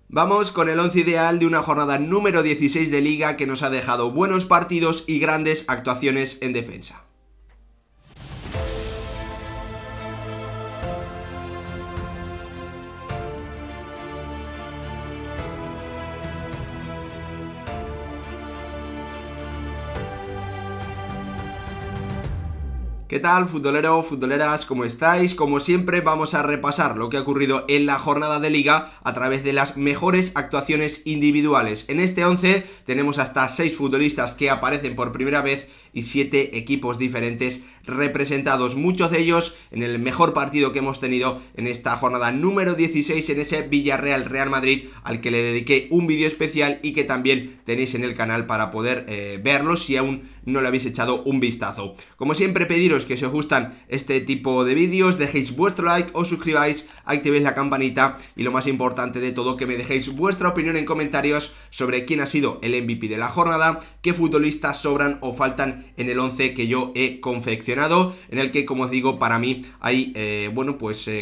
Vamos con el 11 ideal de una jornada número 16 de Liga que nos ha dejado buenos partidos y grandes actuaciones en defensa. ¿Qué tal, futbolero, futboleras? ¿Cómo estáis? Como siempre, vamos a repasar lo que ha ocurrido en la jornada de Liga a través de las mejores actuaciones individuales. En este 11 tenemos hasta 6 futbolistas que aparecen por primera vez y 7 equipos diferentes representados, muchos de ellos en el mejor partido que hemos tenido en esta jornada número 16, en ese Villarreal-Real Madrid, al que le dediqué un vídeo especial y que también tenéis en el canal para poder verlo si aún no le habéis echado un vistazo. Como siempre, pediros que si os gustan este tipo de vídeos, dejéis vuestro like, os suscribáis, activéis la campanita y lo más importante de todo, que me dejéis vuestra opinión en comentarios sobre quién ha sido el MVP de la jornada, qué futbolistas sobran o faltan en el 11 que yo he confeccionado, en el que, como os digo, para mí hay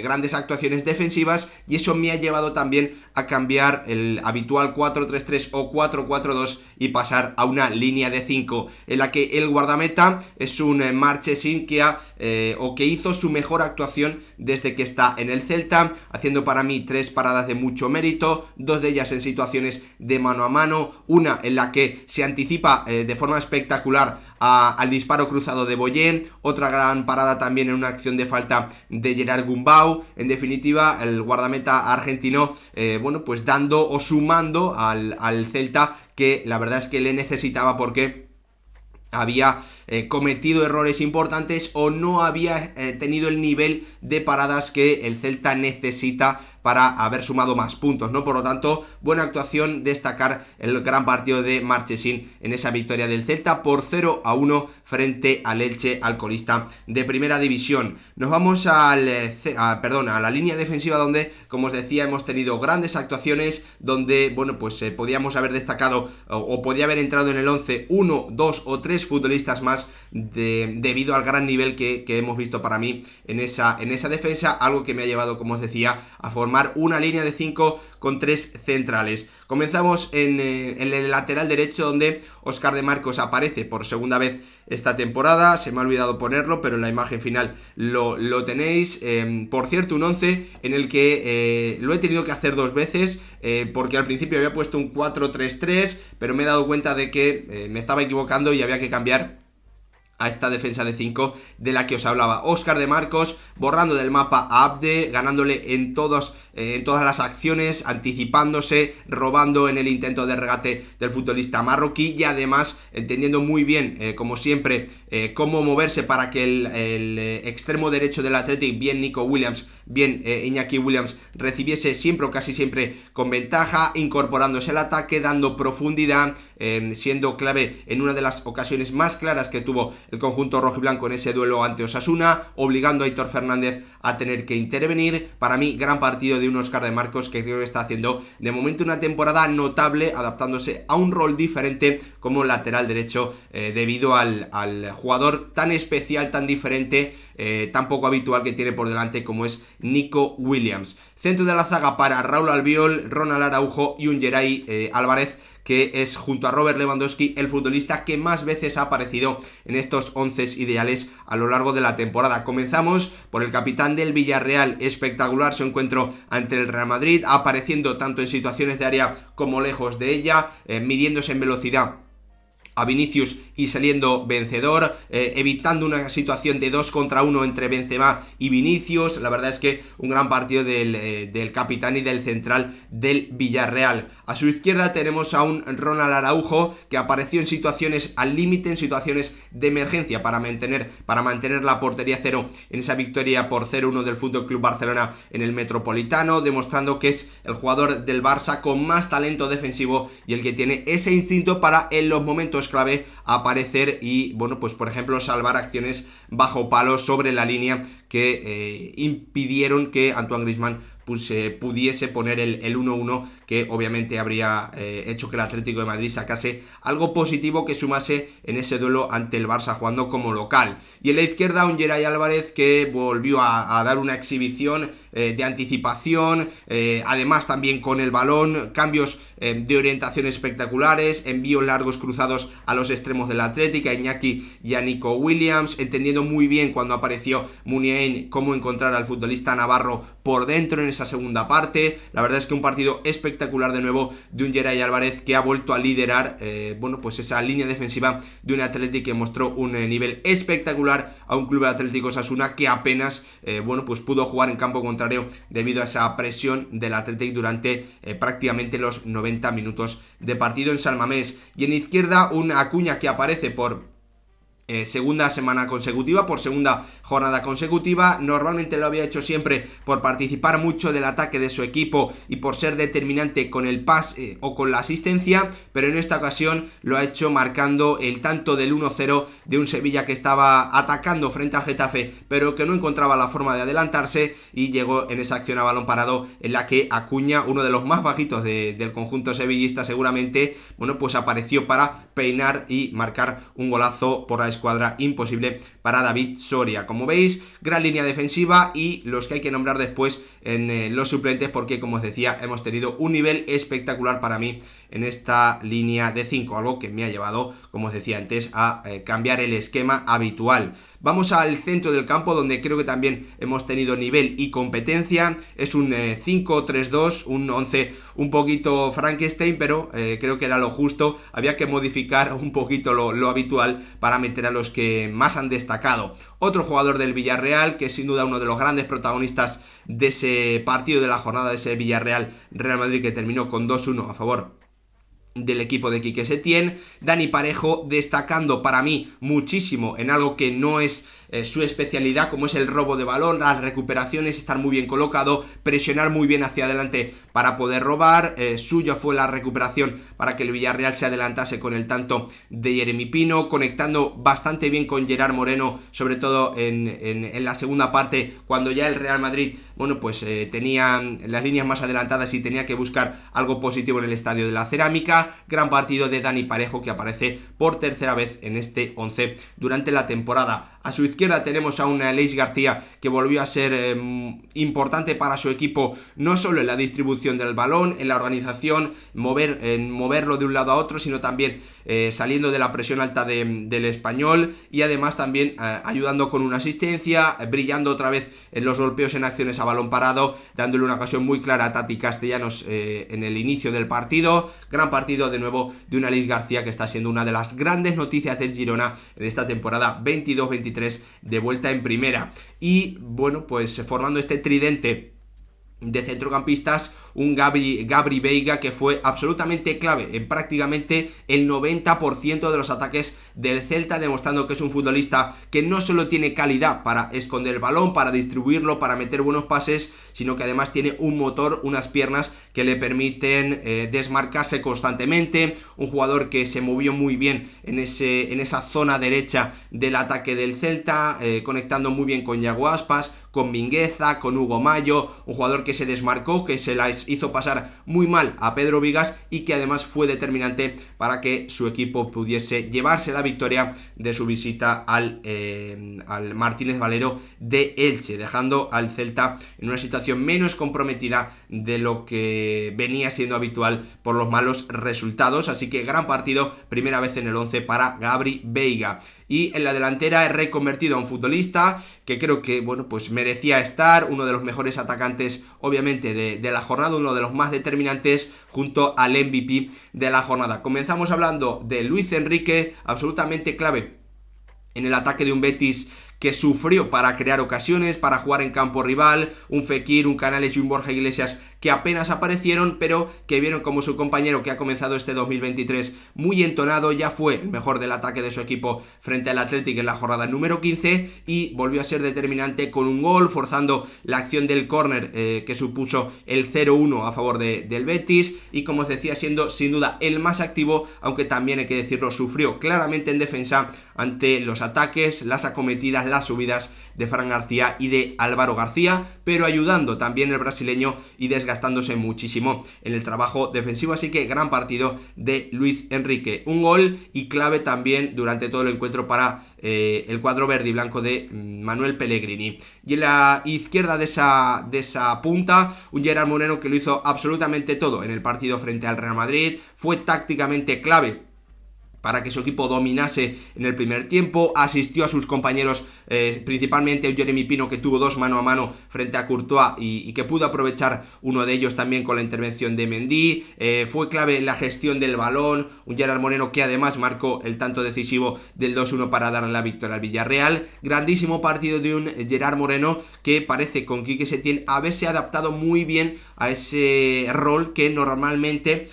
grandes actuaciones defensivas, y eso me ha llevado también a cambiar el habitual 4-3-3 o 4-4-2 y pasar a una línea de 5 en la que el guardameta es un Marchesín que hizo su mejor actuación desde que está en el Celta, haciendo para mí 3 paradas de mucho mérito, 2 de ellas en situaciones de mano a mano, una en la que se anticipa de forma espectacular al disparo cruzado de Boyén, otra gran parada también en una acción de falta de Gerard Gumbau. En definitiva, el guardameta argentino dando o sumando al Celta, que la verdad es que le necesitaba porque había cometido errores importantes o no había tenido el nivel de paradas que el Celta necesita para haber sumado más puntos, ¿no? Por lo tanto, buena actuación, destacar el gran partido de Marchesín en esa victoria del Celta por 0-1 frente al Elche, al colista de primera división. Nos vamos a la línea defensiva, donde, como os decía, hemos tenido grandes actuaciones, donde, podíamos haber destacado o podía haber entrado en el 11 1, 2 o 3 futbolistas más debido al gran nivel que hemos visto para mí en esa defensa, algo que me ha llevado, como os decía, a formar una línea de 5 con 3 centrales. Comenzamos en el lateral derecho, donde Óscar de Marcos aparece por segunda vez esta temporada. Se me ha olvidado ponerlo, pero en la imagen final lo tenéis. Por cierto, un 11 en el que lo he tenido que hacer 2 veces, porque al principio había puesto un 4-3-3, pero me he dado cuenta de que me estaba equivocando y había que cambiar a esta defensa de 5 de la que os hablaba. Óscar de Marcos borrando del mapa a Abde, ganándole en todas las acciones, anticipándose, robando en el intento de regate del futbolista marroquí, y además entendiendo muy bien, como siempre, cómo moverse para que el extremo derecho del Athletic, bien Nico Williams, bien Iñaki Williams, recibiese siempre o casi siempre con ventaja, incorporándose al ataque, dando profundidad, siendo clave en una de las ocasiones más claras que tuvo el conjunto rojiblanco en ese duelo ante Osasuna, obligando a Aitor Fernández a tener que intervenir. Para mí, gran partido de un Óscar de Marcos, que creo que está haciendo de momento una temporada notable, adaptándose a un rol diferente como lateral derecho, debido al jugador tan especial, tan diferente, tan poco habitual que tiene por delante, como es Nico Williams. Centro de la zaga para Raúl Albiol, Ronald Araujo y un Geray Álvarez, que es, junto a Robert Lewandowski, el futbolista que más veces ha aparecido en estos 11 ideales a lo largo de la temporada. Comenzamos por el capitán del Villarreal, espectacular su encuentro ante el Real Madrid, apareciendo tanto en situaciones de área como lejos de ella, midiéndose en velocidad a Vinicius y saliendo vencedor, evitando una situación de 2 contra 1 entre Benzema y Vinicius. La verdad es que un gran partido del capitán y del central del Villarreal. A su izquierda tenemos a un Ronald Araujo, que apareció en situaciones al límite, en situaciones de emergencia para mantener la portería cero en esa victoria por 0-1 del FC Barcelona en el Metropolitano, demostrando que es el jugador del Barça con más talento defensivo y el que tiene ese instinto para, en los momentos clave, aparecer y, por ejemplo, salvar acciones bajo palo sobre la línea que impidieron que Antoine Griezmann pudiese poner el 1-1, que obviamente habría hecho que el Atlético de Madrid sacase algo positivo que sumase en ese duelo ante el Barça jugando como local. Y en la izquierda un Geray Álvarez, que volvió a dar una exhibición de anticipación, además también con el balón, cambios de orientación espectaculares, envíos largos cruzados a los extremos del Athletic, a Iñaki y a Nico Williams, entendiendo muy bien cuando apareció Muniain cómo encontrar al futbolista navarro por dentro en esa segunda parte. La verdad es que un partido espectacular de nuevo de un Geray Álvarez que ha vuelto a liderar pues esa línea defensiva de un Athletic que mostró un nivel espectacular a un club Atlético Osasuna que apenas pues pudo jugar en campo contrario debido a esa presión del Athletic durante prácticamente los 90 minutos de partido en San Mamés. Y en izquierda un Acuña que aparece por segunda semana consecutiva, por segunda jornada consecutiva. Normalmente lo había hecho siempre por participar mucho del ataque de su equipo y por ser determinante con el pase o con la asistencia, pero en esta ocasión lo ha hecho marcando el tanto del 1-0 de un Sevilla que estaba atacando frente al Getafe pero que no encontraba la forma de adelantarse, y llegó en esa acción a balón parado en la que Acuña, uno de los más bajitos del conjunto sevillista seguramente, pues apareció para peinar y marcar un golazo por la escuadra imposible para David Soria. Como veis, gran línea defensiva y los que hay que nombrar después en los suplentes, porque como os decía, hemos tenido un nivel espectacular para mí en esta línea de 5, algo que me ha llevado, como os decía antes, a cambiar el esquema habitual. Vamos al centro del campo, donde creo que también hemos tenido nivel y competencia. Es un 5-3-2, un 11 un poquito Frankenstein, pero creo que era lo justo. Había que modificar un poquito lo habitual para meter a los que más han destacado. Otro jugador del Villarreal, que es sin duda uno de los grandes protagonistas de ese partido de la jornada, de ese Villarreal-Real Madrid que terminó con 2-1 a favor del equipo de Quique Setién. Dani Parejo, destacando para mí muchísimo en algo que no es su especialidad, como es el robo de balón, las recuperaciones, estar muy bien colocado, presionar muy bien hacia adelante para poder robar. Suya fue la recuperación para que el Villarreal se adelantase con el tanto de Jeremy Pino, conectando bastante bien con Gerard Moreno, sobre todo en la segunda parte, cuando ya el Real Madrid tenía las líneas más adelantadas y tenía que buscar algo positivo en el Estadio de la Cerámica. Gran partido de Dani Parejo, que aparece por tercera vez en este 11 durante la temporada. A su izquierda tenemos a un Aleix García que volvió a ser importante para su equipo, no solo en la distribución del balón, en la organización, moverlo de un lado a otro, sino también saliendo de la presión alta del Español, y además también ayudando con una asistencia, brillando otra vez en los golpeos en acciones a balón parado, dándole una ocasión muy clara a Tati Castellanos en el inicio del partido. Gran partido de nuevo de un Aleix García que está siendo una de las grandes noticias del Girona en esta temporada 22-23 de vuelta en primera. Y formando este tridente de centrocampistas, un Gabri Veiga que fue absolutamente clave en prácticamente el 90% de los ataques del Celta, demostrando que es un futbolista que no solo tiene calidad para esconder el balón, para distribuirlo, para meter buenos pases, sino que además tiene un motor, unas piernas que le permiten desmarcarse constantemente. Un jugador que se movió muy bien en esa zona derecha del ataque del Celta, conectando muy bien con Yago Aspas, con Mingueza, con Hugo Mayo, un jugador que se desmarcó, que se las hizo pasar muy mal a Pedro Vigas y que además fue determinante para que su equipo pudiese llevarse la victoria de su visita al Martínez Valero de Elche, dejando al Celta en una situación menos comprometida de lo que venía siendo habitual por los malos resultados. Así que gran partido, primera vez en el 11 para Gabri Veiga. Y en la delantera he reconvertido a un futbolista que creo que merecía estar, uno de los mejores atacantes obviamente de la jornada, uno de los más determinantes, junto al MVP de la jornada. Comenzamos hablando de Luis Enrique, absolutamente clave en el ataque de un Betis que sufrió para crear ocasiones, para jugar en campo rival, un Fekir, un Canales y un Borja Iglesias que apenas aparecieron, pero que vieron como su compañero, que ha comenzado este 2023 muy entonado, ya fue el mejor del ataque de su equipo frente al Athletic en la jornada número 15 y volvió a ser determinante con un gol, forzando la acción del córner que supuso el 0-1 a favor del Betis, y como os decía, siendo sin duda el más activo, aunque también hay que decirlo, sufrió claramente en defensa ante los ataques, las acometidas, las subidas de Fran García y de Álvaro García, pero ayudando también el brasileño y desgastándose muchísimo en el trabajo defensivo. Así que gran partido de Luis Enrique, un gol y clave también durante todo el encuentro para el cuadro verde y blanco de Manuel Pellegrini. Y en la izquierda de esa punta, un Gerard Moreno que lo hizo absolutamente todo en el partido frente al Real Madrid, fue tácticamente clave para que su equipo dominase en el primer tiempo, asistió a sus compañeros, principalmente a un Jeremy Pino que tuvo 2 mano a mano frente a Courtois y que pudo aprovechar uno de ellos también con la intervención de Mendy, fue clave en la gestión del balón, un Gerard Moreno que además marcó el tanto decisivo del 2-1 para darle la victoria al Villarreal. Grandísimo partido de un Gerard Moreno que parece con Quique Setién haberse adaptado muy bien a ese rol que normalmente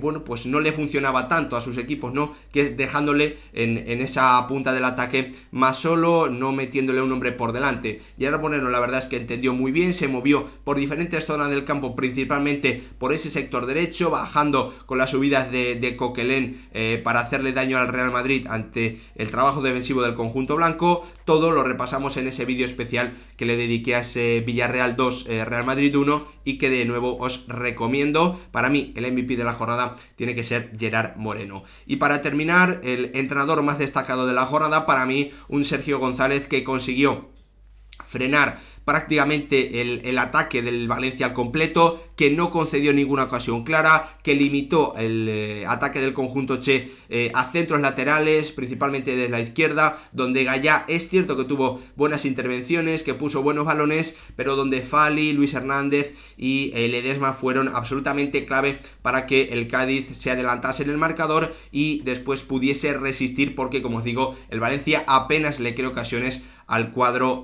bueno, pues no le funcionaba tanto a sus equipos, ¿no? Que es dejándole en esa punta del ataque más solo, no metiéndole un hombre por delante. Gerard Moreno la verdad es que entendió muy bien, se movió por diferentes zonas del campo, principalmente por ese sector derecho, bajando con las subidas de Coquelin para hacerle daño al Real Madrid ante el trabajo defensivo del conjunto blanco. Todo lo repasamos en ese vídeo especial que le dediqué a ese Villarreal 2, Real Madrid 1, y que de nuevo os recomiendo. Para mí el MVP de la jornada tiene que ser Gerard Moreno. Y para terminar, el entrenador más destacado de la jornada, para mí un Sergio González que consiguió frenar prácticamente el ataque del Valencia al completo, que no concedió ninguna ocasión clara, que limitó el ataque del conjunto Che a centros laterales, principalmente desde la izquierda, donde Gallá es cierto que tuvo buenas intervenciones, que puso buenos balones, pero donde Fali, Luis Hernández y Ledesma fueron absolutamente clave para que el Cádiz se adelantase en el marcador y después pudiese resistir, porque como os digo, el Valencia apenas le creó ocasiones al cuadro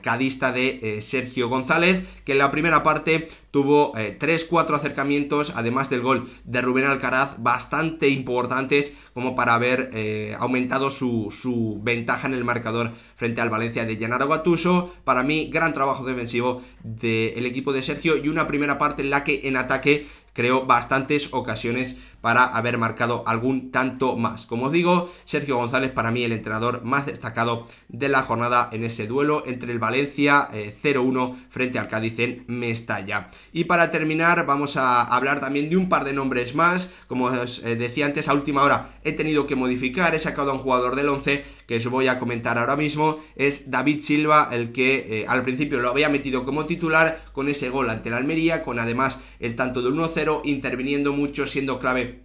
cadista de Sergio González, que en la primera parte tuvo 3-4 acercamientos, además del gol de Rubén Alcaraz, bastante importantes como para haber aumentado su ventaja en el marcador frente al Valencia de Gennaro Gattuso. Para mí, gran trabajo defensivo del equipo de Sergio y una primera parte en la que en ataque creó bastantes ocasiones para haber marcado algún tanto más. Como os digo, Sergio González para mí el entrenador más destacado de la jornada en ese duelo entre el Valencia 0-1 frente al Cádiz en Mestalla. Y para terminar vamos a hablar también de un par de nombres más. Como os decía antes, a última hora he tenido que modificar, he sacado a un jugador del 11 que os voy a comentar ahora mismo. Es David Silva, el que al principio lo había metido como titular con ese gol ante la Almería, con además el tanto del 1-0, interviniendo mucho, siendo clave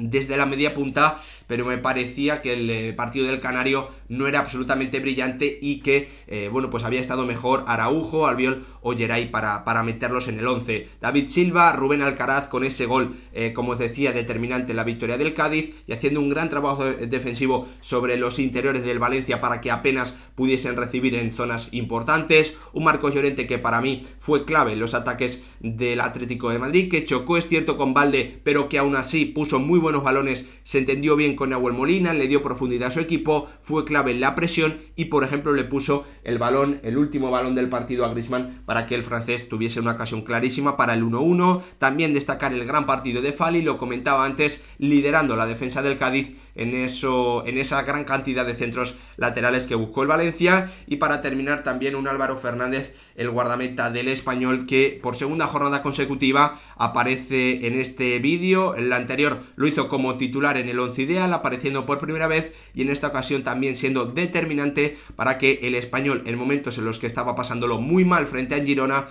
desde la media punta, pero me parecía que el partido del Canario no era absolutamente brillante y que, bueno, pues había estado mejor Araujo, Albiol o Geray para meterlos en el 11. David Silva, Rubén Alcaraz con ese gol, como os decía, determinante en la victoria del Cádiz y haciendo un gran trabajo defensivo sobre los interiores del Valencia para que apenas pudiesen recibir en zonas importantes. Un Marcos Llorente que para mí fue clave en los ataques del Atlético de Madrid, que chocó, es cierto, con Balde, pero que aún así puso muy buenos balones, se entendió bien con Nahuel Molina, le dio profundidad a su equipo, fue clave en la presión y por ejemplo le puso el último balón del partido a Griezmann para que el francés tuviese una ocasión clarísima para el 1-1. También destacar el gran partido de Fali, lo comentaba antes, liderando la defensa del Cádiz en esa gran cantidad de centros laterales que buscó el Valencia. Y para terminar también un Álvaro Fernández, el guardameta del Español, que por segunda jornada consecutiva aparece en este vídeo. En la anterior lo hizo como titular en el 11 ideal, apareciendo por primera vez, y en esta ocasión también siendo determinante para que el Español, en momentos en los que estaba pasándolo muy mal frente a Girona,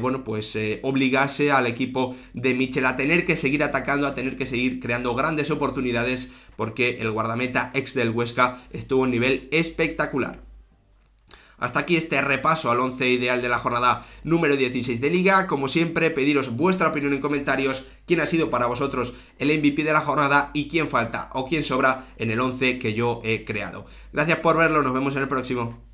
bueno, pues obligase al equipo de Michel a tener que seguir atacando, a tener que seguir creando grandes oportunidades, porque el guardameta ex del Huesca estuvo a un nivel espectacular. Hasta aquí este repaso al 11 ideal de la jornada número 16 de Liga. Como siempre, pediros vuestra opinión en comentarios, quién ha sido para vosotros el MVP de la jornada y quién falta o quién sobra en el 11 que yo he creado. Gracias por verlo, nos vemos en el próximo.